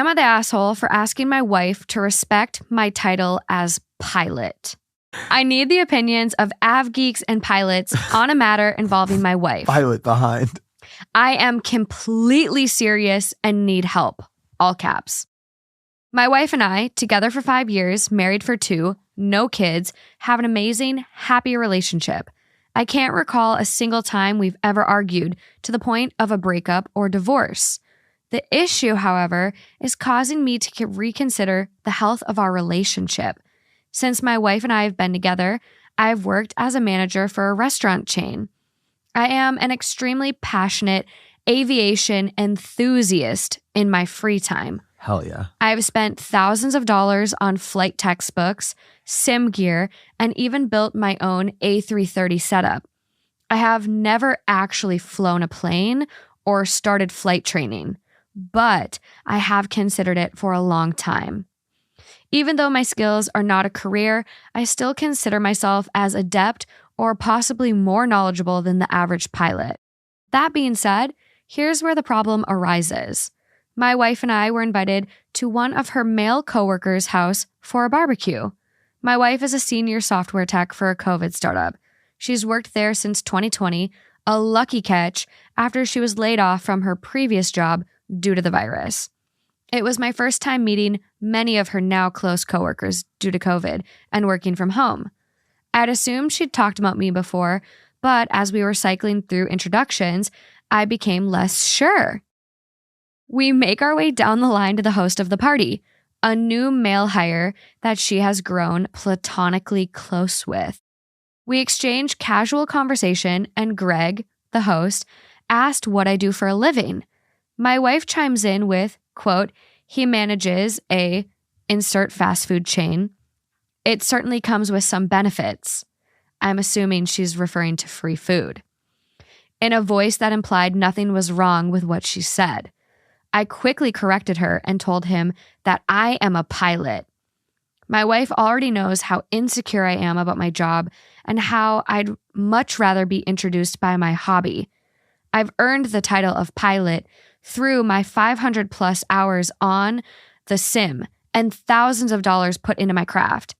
Am I the asshole for asking my wife to respect my title as pilot? I need the opinions of av geeks and pilots on a matter involving my wife. Pilot behind. I am completely serious and need help. All caps. My wife and I, together for 5 years, married for 2, no kids, have an amazing, happy relationship. I can't recall a single time we've ever argued to the point of a breakup or divorce. The issue, however, is causing me to reconsider the health of our relationship. Since my wife and I have been together, I have worked as a manager for a restaurant chain. I am an extremely passionate aviation enthusiast in my free time. Hell yeah. I've spent thousands of dollars on flight textbooks, sim gear, and even built my own A330 setup. I have never actually flown a plane or started flight training, but I have considered it for a long time. Even though my skills are not a career, I still consider myself as adept or possibly more knowledgeable than the average pilot. That being said, here's where the problem arises. My wife and I were invited to one of her male coworkers' house for a barbecue. My wife is a senior software tech for a COVID startup. She's worked there since 2020, a lucky catch after she was laid off from her previous job due to the virus. It was my first time meeting many of her now close coworkers due to COVID and working from home. I'd assumed she'd talked about me before, but as we were cycling through introductions, I became less sure. We make our way down the line to the host of the party, a new male hire that she has grown platonically close with. We exchange casual conversation, and Greg, the host, asked what I do for a living. My wife chimes in with, quote, he manages a insert fast food chain. It certainly comes with some benefits. I'm assuming she's referring to free food. In a voice that implied nothing was wrong with what she said. I quickly corrected her and told him that I am a pilot. My wife already knows how insecure I am about my job and how I'd much rather be introduced by my hobby. I've earned the title of pilot through my 500 plus hours on the sim and thousands of dollars put into my craft.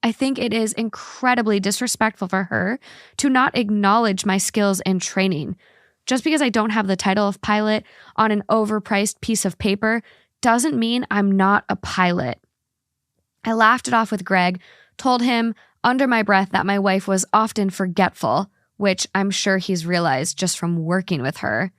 I think it is incredibly disrespectful for her to not acknowledge my skills and training. Just because I don't have the title of pilot on an overpriced piece of paper doesn't mean I'm not a pilot. I laughed it off with Greg, told him under my breath that my wife was often forgetful, which I'm sure he's realized just from working with her.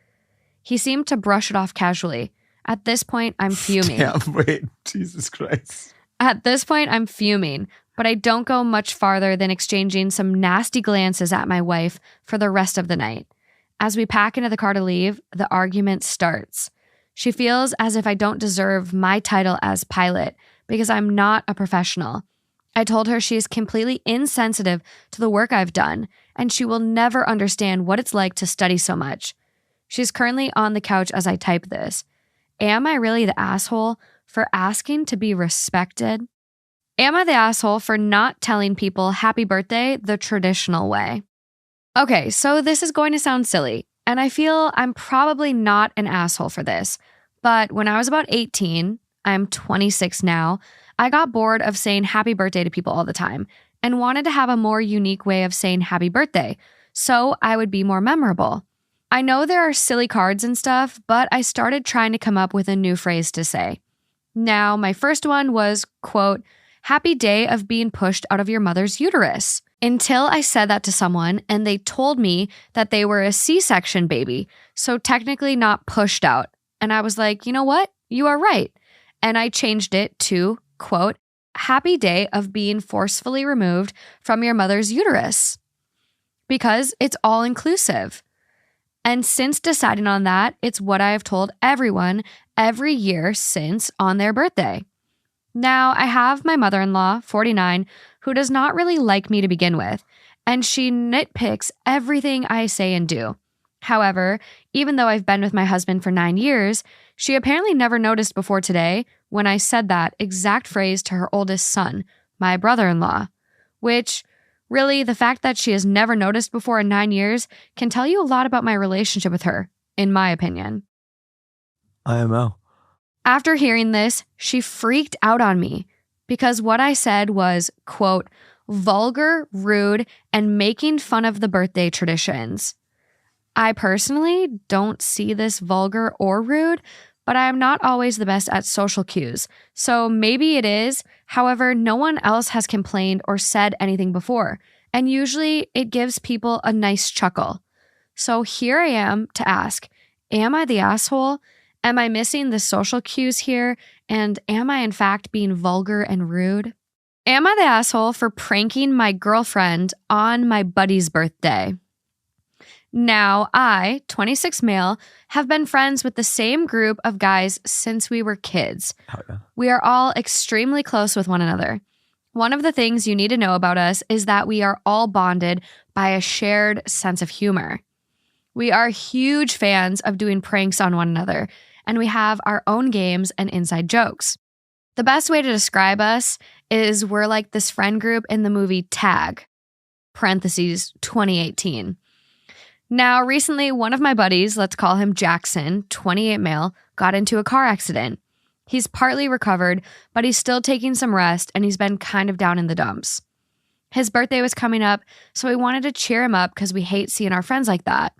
He seemed to brush it off casually. At this point, I'm fuming. Yeah, wait, Jesus Christ. At this point, I'm fuming, but I don't go much farther than exchanging some nasty glances at my wife for the rest of the night. As we pack into the car to leave, the argument starts. She feels as if I don't deserve my title as pilot because I'm not a professional. I told her she is completely insensitive to the work I've done, and she will never understand what it's like to study so much. She's currently on the couch as I type this. Am I really the asshole for asking to be respected? Am I the asshole for not telling people happy birthday the traditional way? Okay, so this is going to sound silly, and I feel I'm probably not an asshole for this, but when I was about 18, I'm 26 now, I got bored of saying happy birthday to people all the time and wanted to have a more unique way of saying happy birthday, so I would be more memorable. I know there are silly cards and stuff, but I started trying to come up with a new phrase to say. Now, my first one was, quote, happy day of being pushed out of your mother's uterus. Until I said that to someone and they told me that they were a C-section baby, so technically not pushed out. And I was like, you know what? You are right. And I changed it to, quote, happy day of being forcefully removed from your mother's uterus. Because it's all inclusive. And since deciding on that, it's what I have told everyone every year since on their birthday. Now, I have my mother-in-law, 49, who does not really like me to begin with, and she nitpicks everything I say and do. However, even though I've been with my husband for 9 years, she apparently never noticed before today when I said that exact phrase to her oldest son, my brother-in-law, which really, the fact that she has never noticed before in 9 years can tell you a lot about my relationship with her, in my opinion. IMO. After hearing this, she freaked out on me because what I said was, quote, vulgar, rude, and making fun of the birthday traditions. I personally don't see this vulgar or rude, but I am not always the best at social cues, so maybe it is. However, no one else has complained or said anything before, and usually it gives people a nice chuckle. So here I am to ask, am I the asshole? Am I missing the social cues here? And am I in fact being vulgar and rude? Am I the asshole for pranking my girlfriend on my buddy's birthday? Now, I, 26 male, have been friends with the same group of guys since we were kids. Oh, yeah. We are all extremely close with one another. One of the things you need to know about us is that we are all bonded by a shared sense of humor. We are huge fans of doing pranks on one another, and we have our own games and inside jokes. The best way to describe us is we're like this friend group in the movie Tag, parentheses 2018. Now, recently, one of my buddies, let's call him Jackson, 28 male, got into a car accident. He's partly recovered, but he's still taking some rest, and he's been kind of down in the dumps. His birthday was coming up, so we wanted to cheer him up because we hate seeing our friends like that.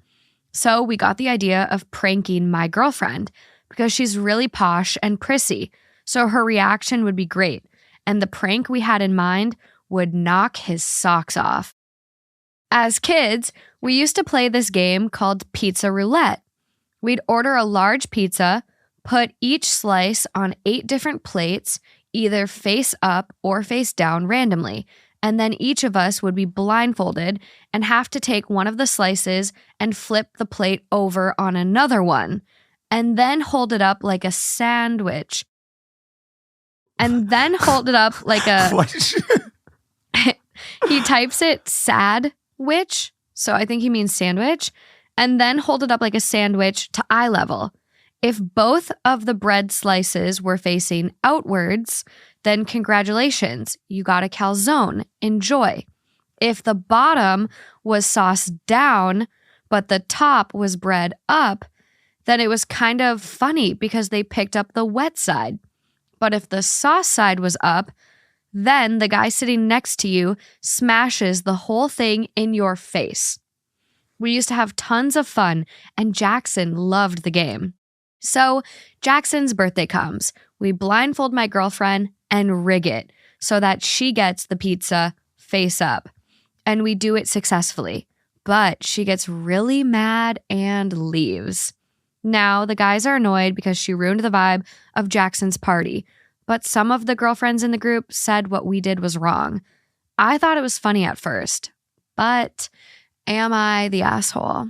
So we got the idea of pranking my girlfriend because she's really posh and prissy, so her reaction would be great, and the prank we had in mind would knock his socks off. As kids, we used to play this game called pizza roulette. We'd order a large pizza, put each slice on 8 different plates, either face up or face down randomly, and then each of us would be blindfolded and have to take one of the slices and flip the plate over on another one, and then hold it up like a sandwich. And then hold it up like a... He types it sad-wich, so I think he means sandwich, and then hold it up like a sandwich to eye level. If both of the bread slices were facing outwards, then congratulations, you got a calzone. Enjoy. If the bottom was sauce down, but the top was bread up, then it was kind of funny because they picked up the wet side. But if the sauce side was up, then the guy sitting next to you smashes the whole thing in your face. We used to have tons of fun, and Jackson loved the game. So Jackson's birthday comes. We blindfold my girlfriend and rig it so that she gets the pizza face up. And we do it successfully. But she gets really mad and leaves. Now, the guys are annoyed because she ruined the vibe of Jackson's party. But some of the girlfriends in the group said what we did was wrong. I thought it was funny at first. But am I the asshole?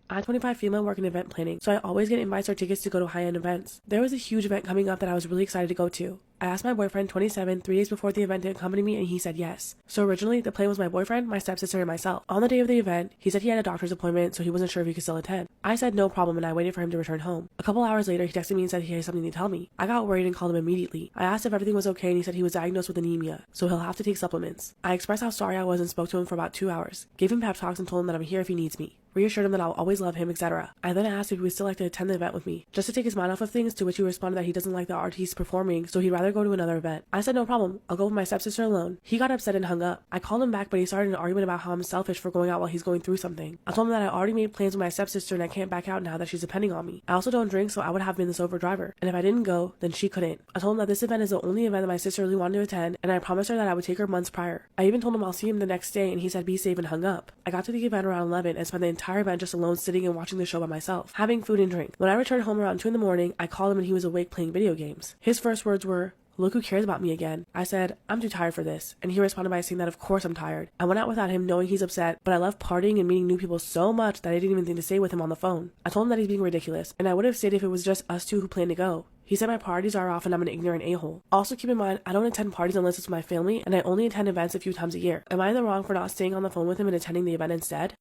I'm 25 female, work in event planning, so I always get invites or tickets to go to high-end events. There was a huge event coming up that I was really excited to go to. I asked my boyfriend, 27, 3 days before the event to accompany me, and he said yes. So originally, the plan was my boyfriend, my stepsister, and myself. On the day of the event, he said he had a doctor's appointment, so he wasn't sure if he could still attend. I said no problem, and I waited for him to return home. A couple hours later, he texted me and said he had something to tell me. I got worried and called him immediately. I asked if everything was okay, and he said he was diagnosed with anemia, so he'll have to take supplements. I expressed how sorry I was and spoke to him for about 2 hours. Gave him pep talks and told him that I'm here if he needs me. Reassured him that I'll always love him, etc. I then asked if he would still like to attend the event with me, just to take his mind off of things, to which he responded that he doesn't like the artiste performing, so he'd rather go to another event. I said no problem, I'll go with my stepsister alone. He got upset and hung up. I called him back, but he started an argument about how I'm selfish for going out while he's going through something. I told him that I already made plans with my stepsister and I can't back out now that she's depending on me. I also don't drink, so I would have been the sober driver, and if I didn't go, then she couldn't. I told him that this event is the only event that my sister really wanted to attend, and I promised her that I would take her months prior. I even told him I'll see him the next day, and he said be safe and hung up. I got to the event around 11 and spent the entire event just alone, sitting and watching the show by myself, having food and drink. When I returned home around 2 in the morning, I called him and he was awake playing video games. His first words were, "Look who cares about me again." I said, "I'm too tired for this," and he responded by saying that of course I'm tired. I went out without him knowing he's upset, but I love partying and meeting new people so much that I didn't even think to stay with him on the phone. I told him that he's being ridiculous, and I would have stayed if it was just us two who planned to go. He said my priorities are off and I'm an ignorant a-hole. Also keep in mind, I don't attend parties unless it's with my family, and I only attend events a few times a year. Am I in the wrong for not staying on the phone with him and attending the event instead?